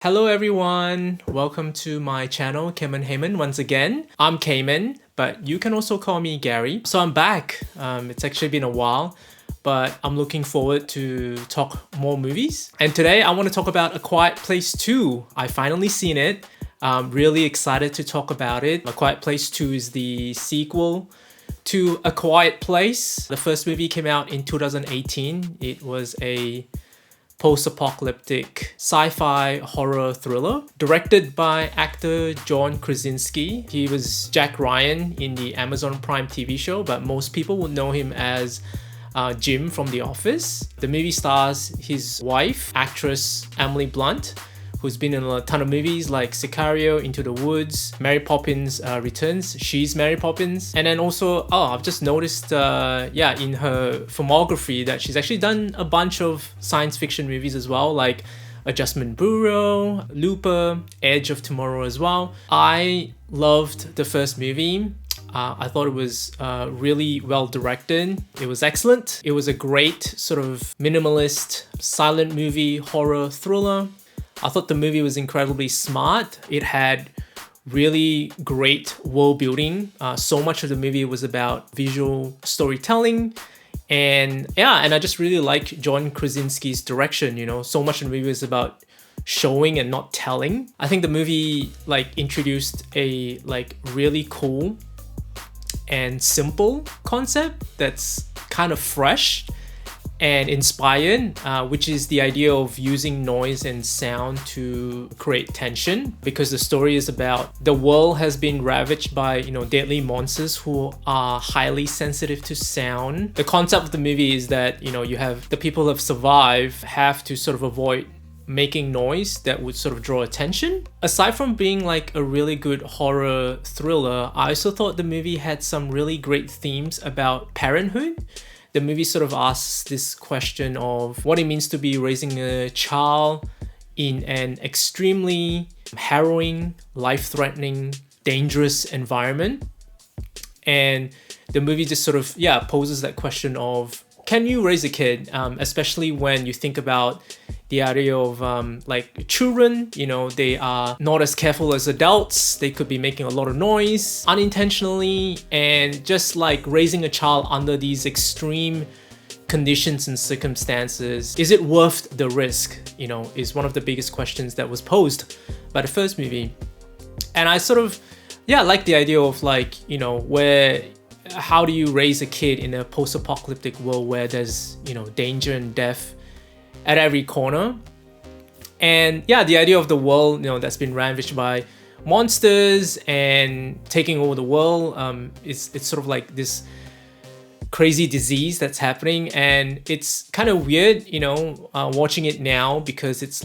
Hello everyone, welcome to my channel, Cayman Heyman once again. I'm Cayman, but you can also call me Gary. So I'm back. It's actually been a while, but I'm looking forward to talk more movies. And today I want to talk about A Quiet Place 2. I finally seen it. I'm really excited to talk about it. A Quiet Place 2 is the sequel to A Quiet Place. The first movie came out in 2018. It was a post-apocalyptic sci-fi horror thriller directed by actor John Krasinski. He was Jack Ryan in the Amazon Prime TV show, but most people would know him as Jim from The Office. The movie stars his wife, actress Emily Blunt, who's been in a ton of movies like Sicario, Into the Woods, Mary Poppins Returns. She's Mary Poppins. And then also, I've just noticed, in her filmography that she's actually done a bunch of science fiction movies as well, like Adjustment Bureau, Looper, Edge of Tomorrow as well. I loved the first movie. I thought it was really well directed. It was excellent. It was a great sort of minimalist, silent movie, horror thriller. I thought the movie was incredibly smart. It had really great world building. So much of the movie was about visual storytelling. And I just really like John Krasinski's direction, So much of the movie is about showing and not telling. I think the movie introduced a really cool and simple concept that's kind of fresh and inspired, which is the idea of using noise and sound to create tension, because the story is about the world has been ravaged by deadly monsters who are highly sensitive to sound. The concept of the movie is that you have the people who have survived have to sort of avoid making noise that would sort of draw attention. Aside from being a really good horror thriller, I also thought the movie had some really great themes about parenthood. The movie sort of asks this question of what it means to be raising a child in an extremely harrowing, life-threatening, dangerous environment. And the movie just sort of, poses that question of, can you raise a kid? Especially when you think about the idea of children, they are not as careful as adults. They could be making a lot of noise unintentionally, and just raising a child under these extreme conditions and circumstances, is it worth the risk? Is one of the biggest questions that was posed by the first movie. And I sort of, like the idea of how do you raise a kid in a post-apocalyptic world where there's, danger and death at every corner. And the idea of the world, that's been ravaged by monsters and taking over the world. It's sort of like this crazy disease that's happening, and it's kind of weird, watching it now, because it's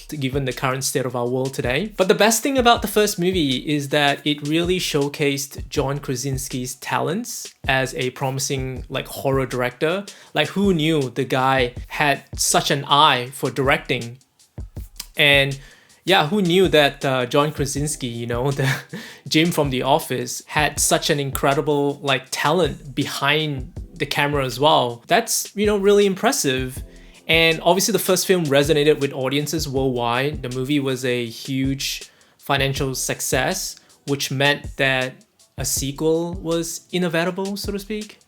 given the current state of our world today. But the best thing about the first movie is that it really showcased John Krasinski's talents as a promising horror director. Who knew the guy had such an eye for directing? And who knew that John Krasinski, the Jim from The Office, had such an incredible talent behind the camera as well. That's really impressive. And obviously the first film resonated with audiences worldwide. The movie was a huge financial success, which meant that a sequel was inevitable, so to speak.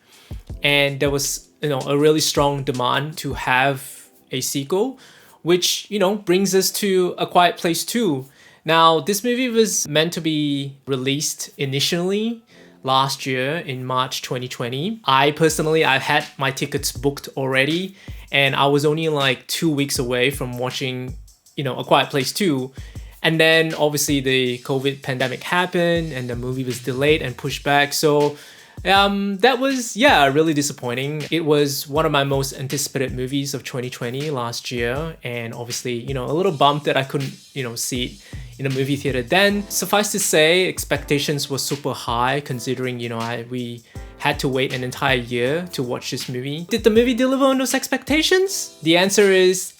And there was a really strong demand to have a sequel, which brings us to A Quiet Place 2. Now, this movie was meant to be released initially last year in March 2020. I had my tickets booked already, and I was only 2 weeks away from watching A Quiet Place 2. And then obviously the COVID pandemic happened and the movie was delayed and pushed back. So that was, really disappointing. It was one of my most anticipated movies of 2020 last year. And obviously, a little bummed that I couldn't, see it in a movie theater then. Suffice to say, expectations were super high considering, we had to wait an entire year to watch this movie. Did the movie deliver on those expectations? The answer is,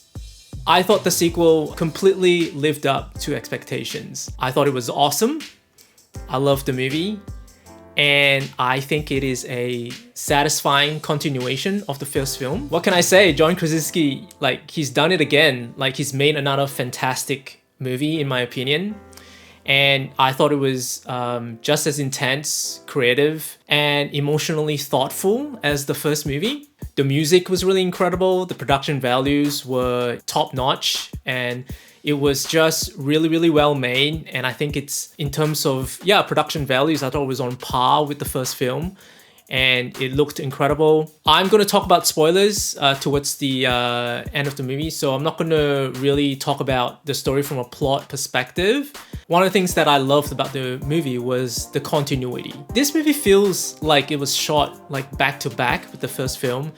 I thought the sequel completely lived up to expectations. I thought it was awesome. I loved the movie. And I think it is a satisfying continuation of the first film. What can I say? John Krasinski, he's done it again. He's made another fantastic movie, in my opinion. And I thought it was just as intense, creative, and emotionally thoughtful as the first movie. The music was really incredible. The production values were top notch, and it was just really, really well made. And I think it's, in terms of, production values, I thought it was on par with the first film. And it looked incredible. I'm going to talk about spoilers towards the end of the movie, so I'm not going to really talk about the story from a plot perspective. One of the things that I loved about the movie was the continuity. This movie feels like it was shot like back to back with the first film.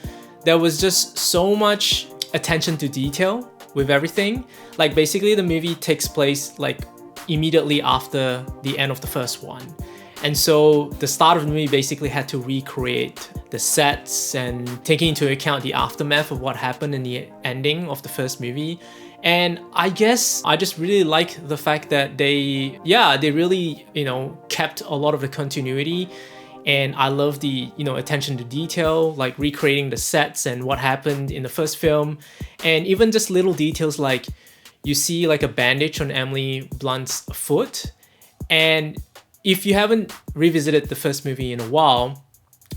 There was just so much attention to detail with everything. Like basically the movie takes place like immediately after the end of the first one. And so the start of the movie basically had to recreate the sets and taking into account the aftermath of what happened in the ending of the first movie. And I guess I just really like the fact that they really, kept a lot of the continuity. And I love the, attention to detail, like recreating the sets and what happened in the first film. And even just little details like you see like a bandage on Emily Blunt's foot. And if you haven't revisited the first movie in a while,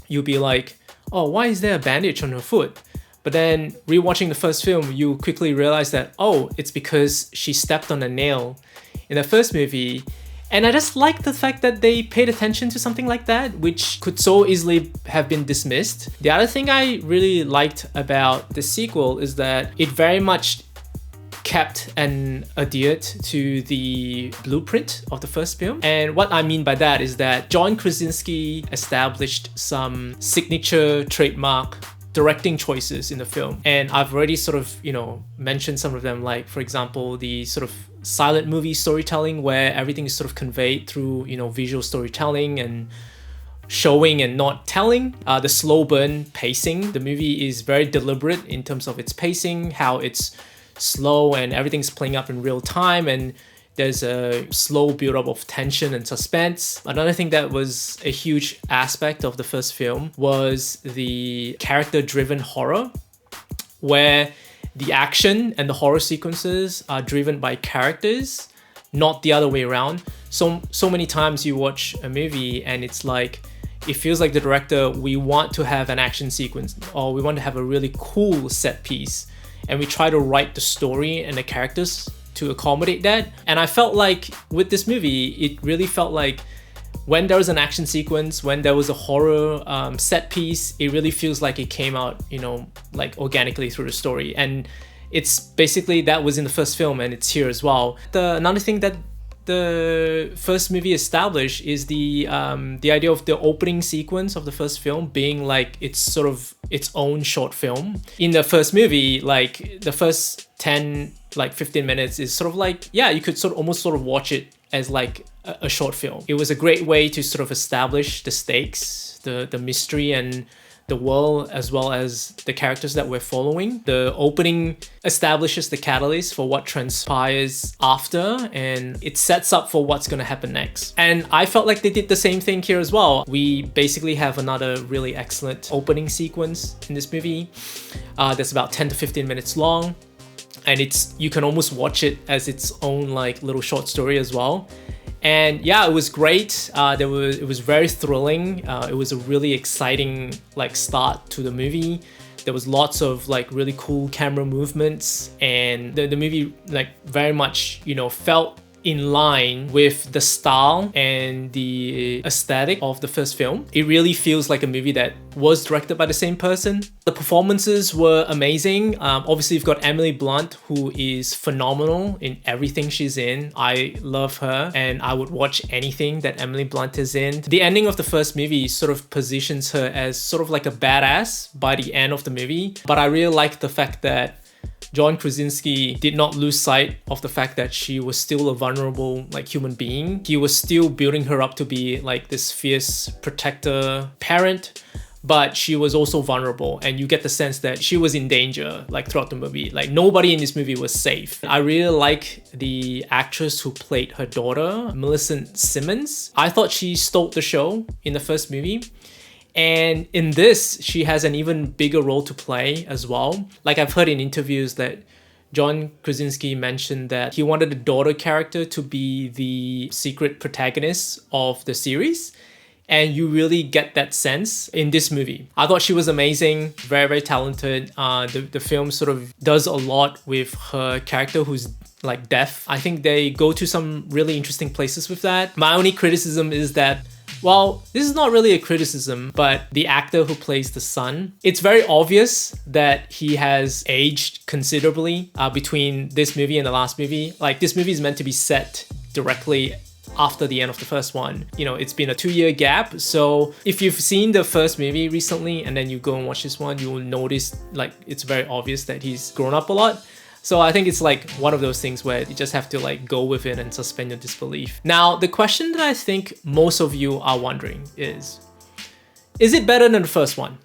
you'll be like, oh, why is there a bandage on her foot? But then rewatching the first film, you quickly realize that, oh, it's because she stepped on a nail in the first movie. And I just like the fact that they paid attention to something like that, which could so easily have been dismissed. The other thing I really liked about the sequel is that it very much kept and adhered to the blueprint of the first film. And what I mean by that is that John Krasinski established some signature trademark directing choices in the film. And I've already sort of, mentioned some of them, like for example, the sort of silent movie storytelling where everything is sort of conveyed through, visual storytelling and showing and not telling. The slow burn pacing. The movie is very deliberate in terms of its pacing, how it's slow and everything's playing up in real time, and there's a slow build-up of tension and suspense. Another thing that was a huge aspect of the first film was the character-driven horror, where the action and the horror sequences are driven by characters, not the other way around. So many times you watch a movie and it's like, it feels like the director, we want to have an action sequence or we want to have a really cool set piece, and we try to write the story and the characters to accommodate that. And I felt like with this movie, it really felt like when there was an action sequence, when there was a horror set piece, it really feels like it came out, like organically through the story. And it's basically that was in the first film and it's here as well. Another thing that the first movie established is the idea of the opening sequence of the first film being like it's sort of its own short film. In the first movie, like the first 15 minutes is sort of like, you could almost watch it as like a short film. It was a great way to sort of establish the stakes, the mystery and the world, as well as the characters that we're following. The opening establishes the catalyst for what transpires after, and it sets up for what's going to happen next. And I felt like they did the same thing here as well. We basically have another really excellent opening sequence in this movie that's about 10 to 15 minutes long, and you can almost watch it as its own like little short story as well. And it was great. It was very thrilling. It was a really exciting like start to the movie. There was lots of like really cool camera movements, and the movie like very much felt in line with the style and the aesthetic of the first film. It really feels like a movie that was directed by the same person. The performances were amazing. Obviously, you've got Emily Blunt, who is phenomenal in everything she's in. I love her, and I would watch anything that Emily Blunt is in. The ending of the first movie sort of positions her as sort of like a badass by the end of the movie. But I really like the fact that John Krasinski did not lose sight of the fact that she was still a vulnerable like human being. He was still building her up to be like this fierce protector parent, but she was also vulnerable, and you get the sense that she was in danger like throughout the movie. Like nobody in this movie was safe. I really like the actress who played her daughter, Millicent Simmonds. I thought she stole the show in the first movie. And in this, she has an even bigger role to play as well. Like I've heard in interviews that John Krasinski mentioned that he wanted the daughter character to be the secret protagonist of the series. And you really get that sense in this movie. I thought she was amazing, very, very talented. The film sort of does a lot with her character who's like deaf. I think they go to some really interesting places with that. My only criticism is that, well, this is not really a criticism, but the actor who plays the son, it's very obvious that he has aged considerably between this movie and the last movie. Like, this movie is meant to be set directly after the end of the first one. You know, it's been a 2-year gap. So if you've seen the first movie recently and then you go and watch this one, you will notice like it's very obvious that he's grown up a lot. So I think it's like one of those things where you just have to like go with it and suspend your disbelief. Now, the question that I think most of you are wondering is it better than the first one?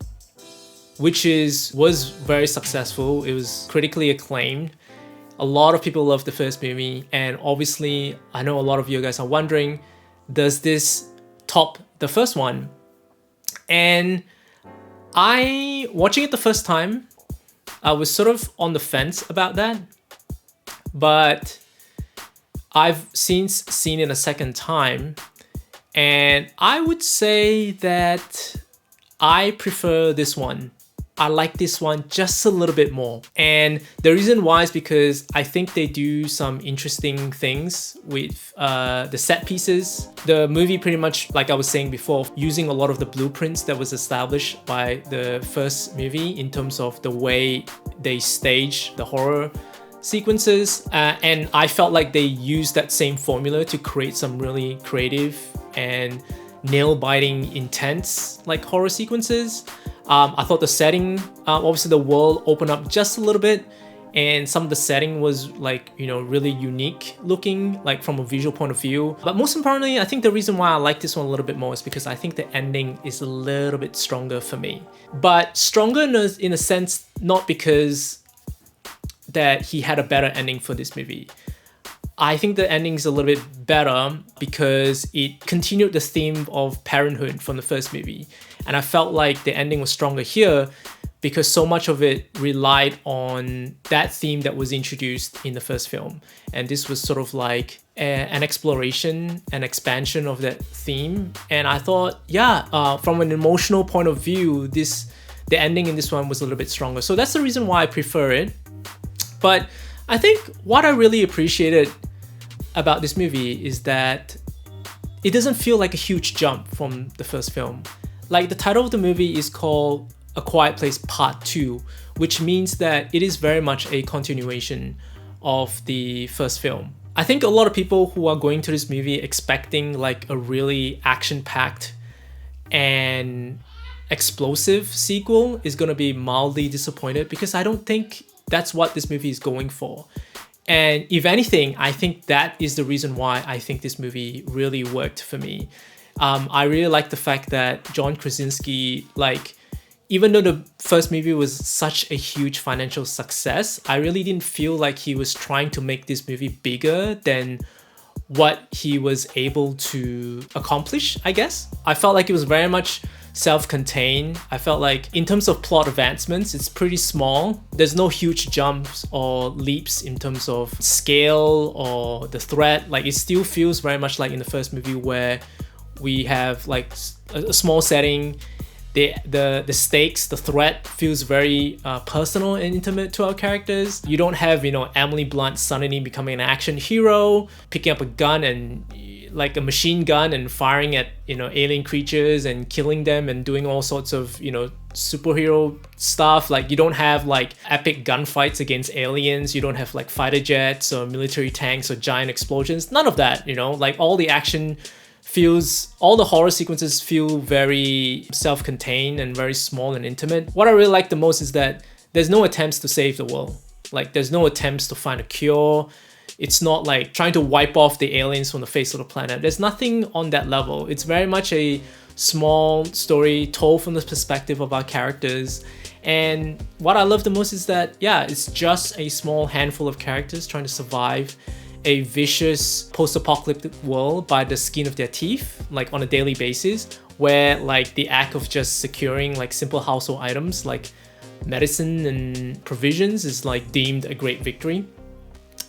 Which was very successful. It was critically acclaimed. A lot of people love the first movie, and obviously I know a lot of you guys are wondering, does this top the first one? And watching it the first time, I was sort of on the fence about that, but I've since seen it a second time, and I would say that I prefer this one. I like this one just a little bit more. And the reason why is because I think they do some interesting things with the set pieces. The movie pretty much, like I was saying before, using a lot of the blueprints that was established by the first movie in terms of the way they stage the horror sequences. And I felt like they used that same formula to create some really creative and nail-biting, intense like horror sequences. I thought the setting, obviously the world opened up just a little bit, and some of the setting was like, you know, really unique looking, like from a visual point of view. But most importantly, I think the reason why I like this one a little bit more is because I think the ending is a little bit stronger for me. But stronger in a sense, not because that he had a better ending for this movie. I think the ending is a little bit better because it continued the theme of parenthood from the first movie. And I felt like the ending was stronger here because so much of it relied on that theme that was introduced in the first film. And this was sort of like an exploration, an expansion of that theme. And I thought, yeah, from an emotional point of view, the ending in this one was a little bit stronger. So that's the reason why I prefer it. But I think what I really appreciated about this movie is that it doesn't feel like a huge jump from the first film. Like, the title of the movie is called A Quiet Place Part 2, which means that it is very much a continuation of the first film. I think a lot of people who are going to this movie expecting like a really action-packed and explosive sequel is gonna be mildly disappointed because I don't think that's what this movie is going for. And if anything, I think that is the reason why I think this movie really worked for me. I really like the fact that John Krasinski, like, even though the first movie was such a huge financial success, I really didn't feel like he was trying to make this movie bigger than what he was able to accomplish, I guess. I felt like it was very much self-contained. I felt like in terms of plot advancements, it's pretty small. There's no huge jumps or leaps in terms of scale or the threat. Like, it still feels very much like in the first movie where we have like a small setting. The stakes, the threat feels very personal and intimate to our characters. You don't have, you know, Emily Blunt suddenly becoming an action hero, picking up a gun and like a machine gun and firing at, you know, alien creatures and killing them and doing all sorts of, you know, superhero stuff. Like, you don't have like epic gunfights against aliens. You don't have like fighter jets or military tanks or giant explosions. None of that, you know, like all the action all the horror sequences feel very self-contained and very small and intimate. What I really like the most is that there's no attempts to save the world. Like, there's no attempts to find a cure. It's not like trying to wipe off the aliens from the face of the planet. There's nothing on that level. It's very much a small story told from the perspective of our characters. And what I love the most is that, yeah, it's just a small handful of characters trying to survive a vicious post-apocalyptic world by the skin of their teeth, like on a daily basis, where like the act of just securing like simple household items like medicine and provisions is like deemed a great victory.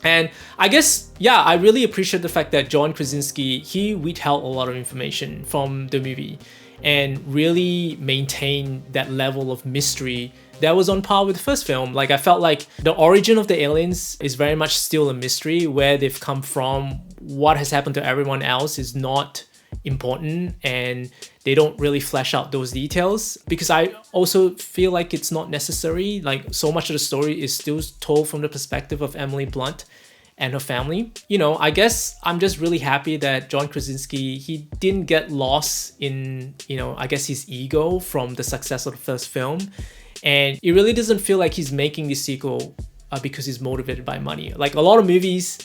And I guess, yeah, I really appreciate the fact that John Krasinski, he withheld a lot of information from the movie and really maintained that level of mystery that was on par with the first film. Like, I felt like the origin of the aliens is very much still a mystery. Where they've come from, what has happened to everyone else is not important, and they don't really flesh out those details, because I also feel like it's not necessary. Like, so much of the story is still told from the perspective of Emily Blunt and her family. You know, I guess I'm just really happy that John Krasinski, he didn't get lost in, you know, I guess his ego from the success of the first film. And it really doesn't feel like he's making this sequel because he's motivated by money. Like, a lot of movies,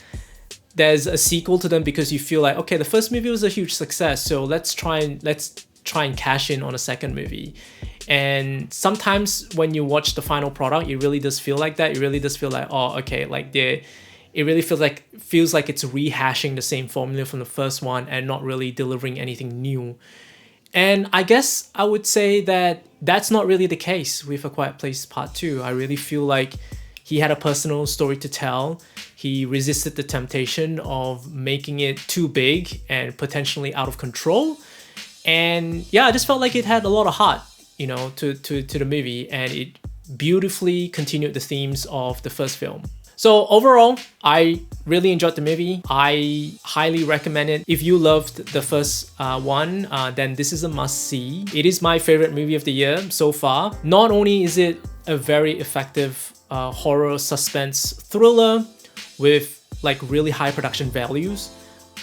there's a sequel to them because you feel like, okay, the first movie was a huge success, so let's try and cash in on a second movie. And sometimes when you watch the final product, it really does feel like that. It really does feel like, oh, okay, like it really feels like it's rehashing the same formula from the first one and not really delivering anything new. And I guess I would say that that's not really the case with A Quiet Place Part 2. I really feel like he had a personal story to tell. He resisted the temptation of making it too big and potentially out of control. And yeah, I just felt like it had a lot of heart, you know, to the movie, and it beautifully continued the themes of the first film. So overall, I really enjoyed the movie. I highly recommend it. If you loved the first one, then this is a must-see. It is my favorite movie of the year so far. Not only is it a very effective horror suspense thriller with like really high production values,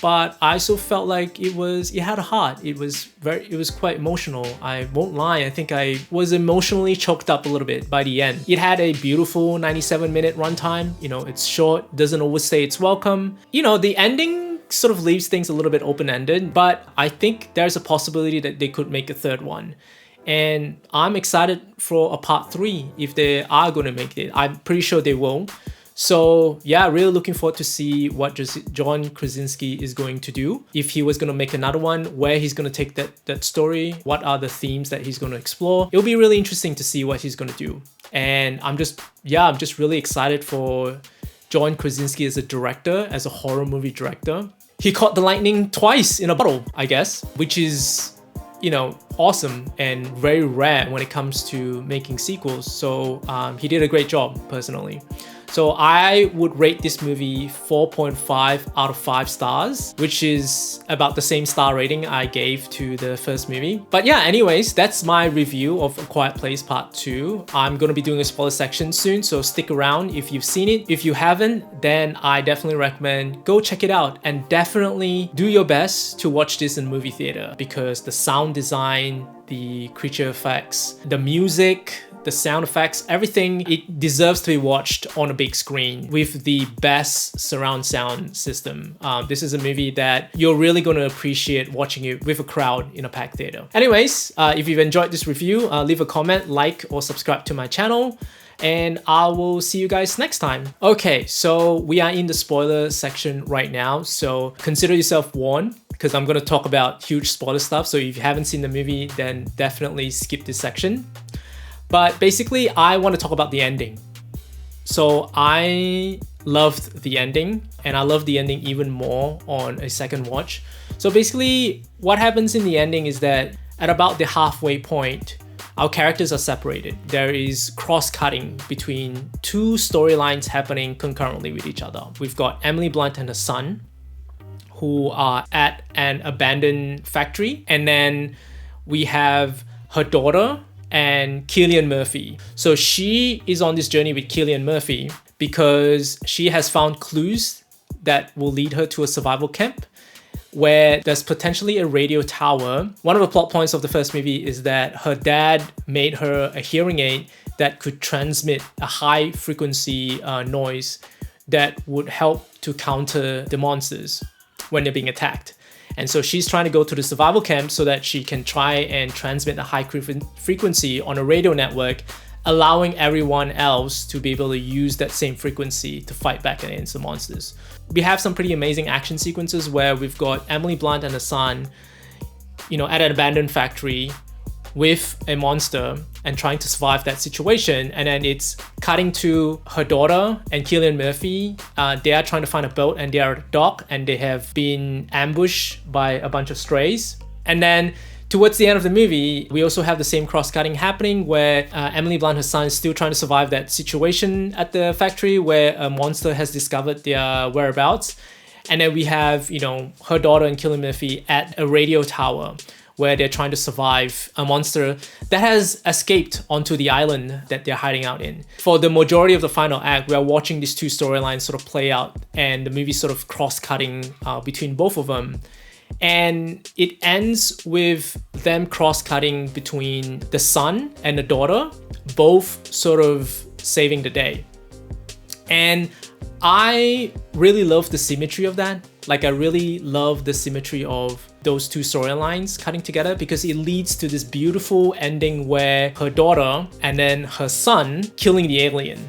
but I also felt like it had a heart. It was quite emotional. I won't lie, I think I was emotionally choked up a little bit by the end. It had a beautiful 97-minute runtime. You know, it's short, doesn't overstay its welcome. You know, the ending sort of leaves things a little bit open-ended, but I think there's a possibility that they could make a third one. And I'm excited for a part 3 if they are going to make it. I'm pretty sure they will. So yeah, really looking forward to see what John Krasinski is going to do. If he was going to make another one, where he's going to take that story, what are the themes that he's going to explore. It'll be really interesting to see what he's going to do. And I'm just really excited for John Krasinski as a director, as a horror movie director. He caught the lightning twice in a bottle, I guess, which is, you know, awesome and very rare when it comes to making sequels. So he did a great job, personally. So I would rate this movie 4.5 out of 5 stars, which is about the same star rating I gave to the first movie. But yeah, anyways, that's my review of A Quiet Place Part 2. I'm going to be doing a spoiler section soon, so stick around if you've seen it. If you haven't, then I definitely recommend go check it out, and definitely do your best to watch this in movie theater, because the sound design, the creature effects, the music, the sound effects, everything, it deserves to be watched on a big screen with the best surround sound system. This is a movie that you're really going to appreciate watching it with a crowd in a packed theater. Anyways, if you've enjoyed this review, leave a comment, like, or subscribe to my channel, and I will see you guys next time. Okay, so we are in the spoiler section right now, so consider yourself warned, because I'm going to talk about huge spoiler stuff. So if you haven't seen the movie, then definitely skip this section. But basically, I want to talk about the ending. So I loved the ending, and I love the ending even more on a second watch. So basically, what happens in the ending is that at about the halfway point, our characters are separated. There is cross-cutting between two storylines happening concurrently with each other. We've got Emily Blunt and her son, who are at an abandoned factory, and then we have her daughter and Cillian Murphy. So she is on this journey with Cillian Murphy because she has found clues that will lead her to a survival camp where there's potentially a radio tower. One of the plot points of the first movie is that her dad made her a hearing aid that could transmit a high frequency noise that would help to counter the monsters when they're being attacked. And so she's trying to go to the survival camp so that she can try and transmit a high frequency on a radio network, allowing everyone else to be able to use that same frequency to fight back against the monsters. We have some pretty amazing action sequences where we've got Emily Blunt and her son, you know, at an abandoned factory, with a monster and trying to survive that situation. And then it's cutting to her daughter and Cillian Murphy. They are trying to find a boat and they are at a dock and they have been ambushed by a bunch of strays. And then towards the end of the movie, we also have the same cross-cutting happening where Emily Blunt, her son, is still trying to survive that situation at the factory where a monster has discovered their whereabouts. And then we have, her daughter and Cillian Murphy at a radio tower where they're trying to survive a monster that has escaped onto the island that they're hiding out in. For the majority of the final act, we are watching these two storylines sort of play out and the movie sort of cross-cutting between both of them. And it ends with them cross-cutting between the son and the daughter, both sort of saving the day. And I really love the symmetry of that. Like, I really love the symmetry of those two storylines cutting together because it leads to this beautiful ending where her daughter and then her son killing the alien.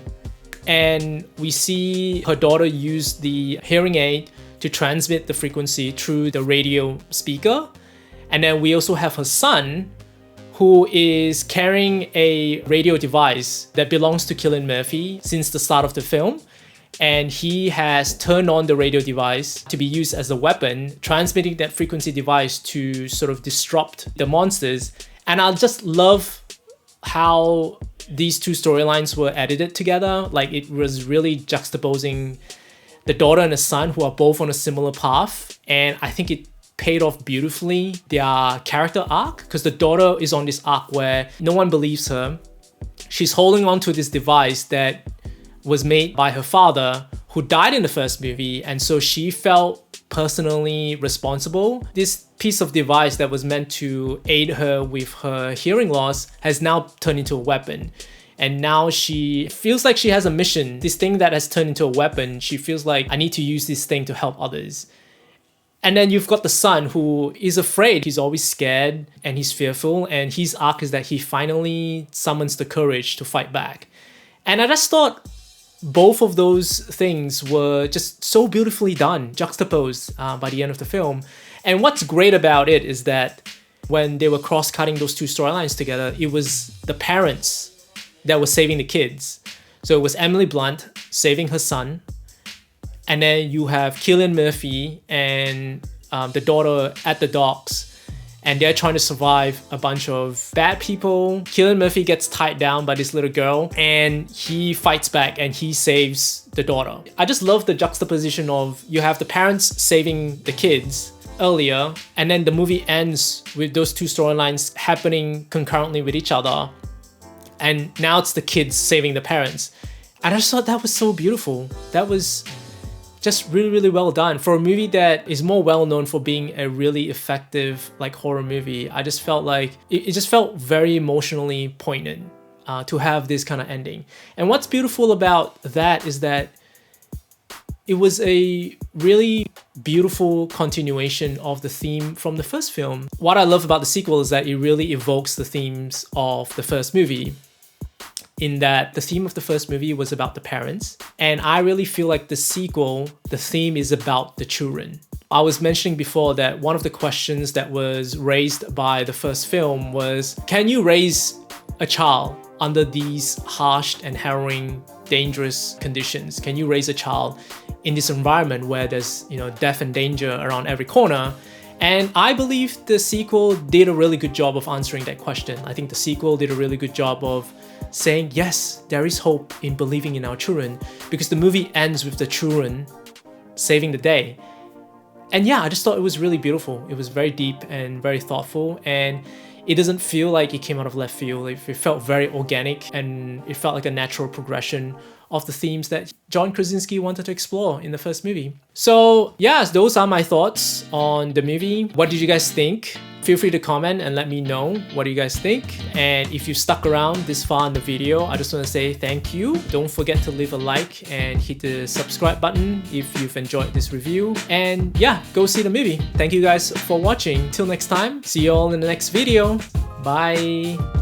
And we see her daughter use the hearing aid to transmit the frequency through the radio speaker. And then we also have her son who is carrying a radio device that belongs to Cillian Murphy since the start of the film. And he has turned on the radio device to be used as a weapon, transmitting that frequency device to sort of disrupt the monsters. And I just love how these two storylines were edited together. Like, it was really juxtaposing the daughter and the son who are both on a similar path. And I think it paid off beautifully, their character arc, because the daughter is on this arc where no one believes her. She's holding on to this device that was made by her father who died in the first movie, and so she felt personally responsible. This piece of device that was meant to aid her with her hearing loss has now turned into a weapon. And now she feels like she has a mission. This thing that has turned into a weapon, she feels like, I need to use this thing to help others. And then you've got the son who is afraid. He's always scared and he's fearful, and his arc is that he finally summons the courage to fight back. And I just thought both of those things were just so beautifully done, juxtaposed by the end of the film. And what's great about it is that when they were cross-cutting those two storylines together, it was the parents that were saving the kids. So it was Emily Blunt saving her son, and then you have Cillian Murphy and the daughter at the docks, and they're trying to survive a bunch of bad people. Cillian Murphy gets tied down by this little girl and he fights back and he saves the daughter. I just love the juxtaposition of you have the parents saving the kids earlier, and then the movie ends with those two storylines happening concurrently with each other. And now it's the kids saving the parents. And I just thought that was so beautiful. That was just really, really well done. For a movie that is more well known for being a really effective horror movie, I just felt like it just felt very emotionally poignant to have this kind of ending. And what's beautiful about that is that it was a really beautiful continuation of the theme from the first film. What I love about the sequel is that it really evokes the themes of the first movie, in that the theme of the first movie was about the parents. And I really feel like the sequel, the theme is about the children. I was mentioning before that one of the questions that was raised by the first film was, can you raise a child under these harsh and harrowing, dangerous conditions? Can you raise a child in this environment where there's, death and danger around every corner? And I believe the sequel did a really good job of answering that question. I think the sequel did a really good job of saying, yes, there is hope in believing in our children, because the movie ends with the children saving the day. And yeah, I just thought it was really beautiful. It was very deep and very thoughtful, and it doesn't feel like it came out of left field. It felt very organic, and it felt like a natural progression of the themes that John Krasinski wanted to explore in the first movie. So yes, those are my thoughts on the movie. What did you guys think? Feel free to comment and let me know what you guys think. And if you stuck around this far in the video, I just want to say thank you. Don't forget to leave a like and hit the subscribe button if you've enjoyed this review. And yeah, go see the movie. Thank you guys for watching. Till next time, see you all in the next video. Bye.